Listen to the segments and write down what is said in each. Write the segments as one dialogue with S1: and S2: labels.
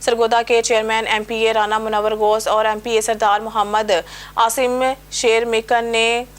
S1: سرگودا کے chairman M P اے رانا منور غوث اور M P اے سردار محمد عاصم شیر میکن نے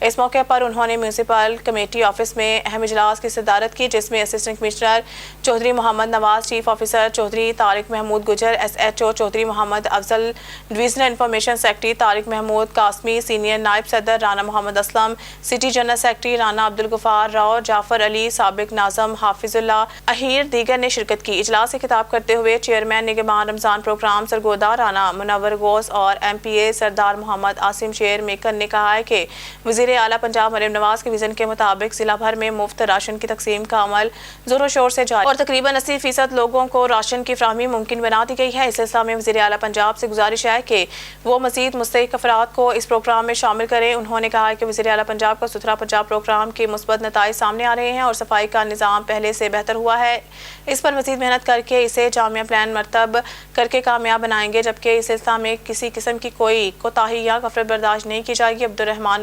S1: اس موقع پر انہوں نے میونسپل کمیٹی آفس میں اہم اجلاس کی صدارت کی، جس میں assistant commissioner Chaudhry Muhammad Nawaz, chief officer Chaudhry Tariq Mahmood Gujjar, S H O Chaudhry Muhammad Afzal, divisional information secretary Tariq Mahmood Qasmi, senior نائب صدر Rana Muhammad Aslam, city general secretary Rana Abdul Ghaffar Rao, Jafar Ali, سابق ناظم حافظ اللہ اہیر دیگر نے شرکت کی۔ اجلاس سے خطاب کرتے ہوئے چیئرمین نگہبان رمضان پروگرام سرگودا رانا منور غوث اور ایم پی اے سردار محمد عاصم شیر میکن نے کہا ہے کہ وزیر اعلیٰ پنجاب مریم نواز کے ویژن کے مطابق ضلع بھر میں مفت راشن کی تقسیم کا عمل زور و شور سے جاری اور تقریباً 80% لوگوں کو راشن کی فراہمی ممکن بنا دی گئی ہے۔ اس سلسلہ میں وزیر اعلیٰ پنجاب سے گزارش ہے کہ وہ مزید مستحق افراد کو اس پروگرام میں شامل کریں۔ انہوں نے کہا کہ وزیر اعلیٰ پنجاب کا ستھرا پنجاب پروگرام کے مثبت نتائج سامنے آ رہے ہیں اور صفائی کا نظام پہلے سے بہتر ہوا ہے۔ اس پر مزید محنت کر کے اسے جامع پلان مرتب کر کے کامیاب بنائیں گے، جبکہ اس سلسلہ میں کسی قسم کی کوئی کوتاہی یا غفلت برداشت نہیں کی جائے گی۔ عبدالرحمان